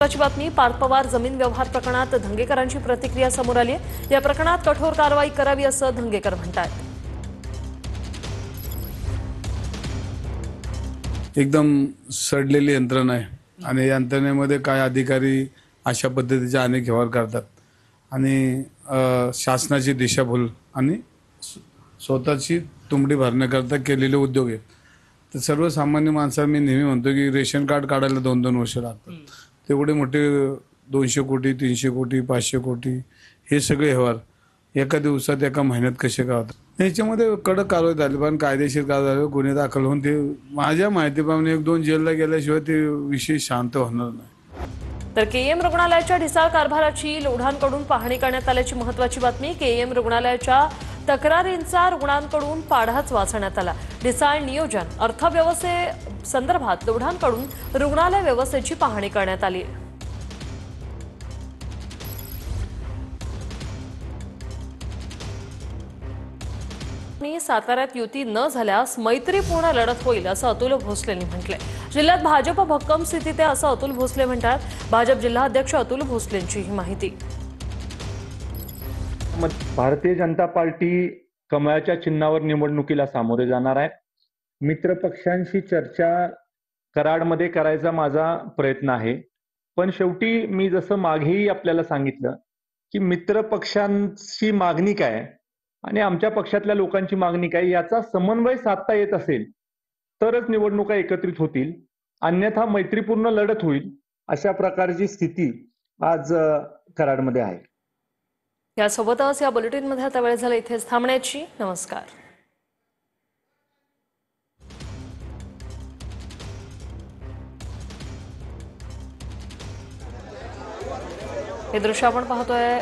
महत्त्वाची बातमी पार्थ पवार जमीन व्यवहार प्रकरणात धंगेकरांची प्रतिक्रिया समोर आली आहे। या प्रकरणात कठोर कारवाई करावी असं धंगेकर म्हणतात। एकदम सडलेली यंत्रणा आहे आणि यंत्रणेमध्ये काय अधिकारी अशा पद्धतीचे अनेक व्यवहार करतात आणि शासनाची दिशाभूल आणि स्वतःची तुंबडी भरण्याकरता केलेले उद्योग आहेत। तर सर्वसामान्य माणसाला मी नेहमी म्हणतो की रेशन कार्ड काढायला 2-2 वर्ष लागतात। तेवढे मोठे 200 कोटी 300 कोटी 500 कोटी हे सगळे व्यवहार एका दिवसात एका महिन्यात कसे का होतात। याच्यामध्ये कडक कारवाई झाली पण कायदेशीर कारवाई झाली, गुन्हे दाखल होऊन ते माझ्या माहितीप्रमाणे 1-2 जेलला गेल्याशिवाय ते विषय शांत होणार नाही। तर केएम रुग्णालयाच्या ढिसाळ कारभाराची लोढांकडून पाहणी करण्यात आल्याची महत्त्वाची बातमी। केएम रुग्णालयाच्या तक्रारींचा रुग्णांकडून पाढाच वाचण्यात आला। ढिसाळ नियोजन अर्थव्यवस्थेसंदर्भात लोढांकडून रुग्णालय व्यवस्थेची पाहणी करण्यात आली। साताऱ्यात युती न झाल्यास मैत्रीपूर्ण लढत होईल असं अतुल भोसलेंनी म्हटलंय। जिल्ह्यात भाजप भक्कम स्थितीत आहे असं अतुल भोसले म्हणतात। भाजप जिल्हा अध्यक्ष अतुल भोसलेंची ही माहिती। भारतीय जनता पार्टी कमळाच्या चिन्हावर निवडणुकीला सामोरे जाणार आहे। मित्र पक्षांशी चर्चा कराडमध्ये करायचा माझा प्रयत्न आहे, पण शेवटी मी जसं मागेही आपल्याला सांगितलं की मित्र पक्षांची मागणी काय आणि आमच्या पक्षातल्या लोकांची मागणी काय याचा समन्वय साधता येत असेल तरच निवडणुका एकत्रित होतील, अन्यथा मैत्रीपूर्ण लढत होईल अशा प्रकारची स्थिती आज कराडमध्ये आहे। यासोबतच या बुलेटिनमध्ये आता वेळ झाला इथेच थांबण्याची। नमस्कार। हे दृश्य आपण पाहतोय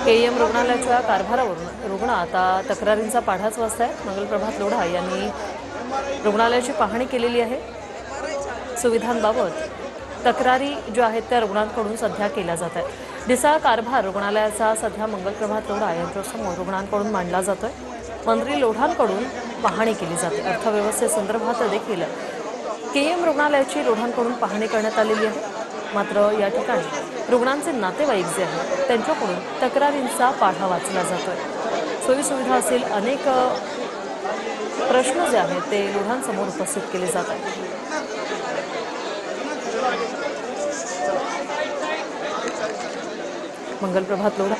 केएम रुग्णालयाच्या कारभारावरून रुग्ण आता तक्रारींचा पाढाच वाचतायत। मंगलप्रभात लोढा यांनी रुग्णालयाची पाहणी केलेली आहे। सुविधांबाबत तक्रारी ज्या आहेत त्या रुग्णांकडून सध्या केल्या जात आहेत। ढिसाळ कारभार रुग्णालयाचा सध्या मंगलप्रभात लोढा यांच्यासमोर रुग्णांकडून मांडला जातोय। मंत्री लोढांकडून पाहणी केली जाते। अर्थव्यवस्थेसंदर्भात देखील केएम रुग्णालयाची लोढांकडून पाहणी करण्यात आलेली आहे। मात्र या ठिकाणी रुग्णांचे नातेवाईक जे आहेत त्यांच्याकडून तक्रारींचा पाढा वाचला जातोय। सोयीसुविधा असेल अनेक प्रश्न जे आहेत ते लोढांसमोर उपस्थित केले जात आहेत। मंगलप्रभात लोढा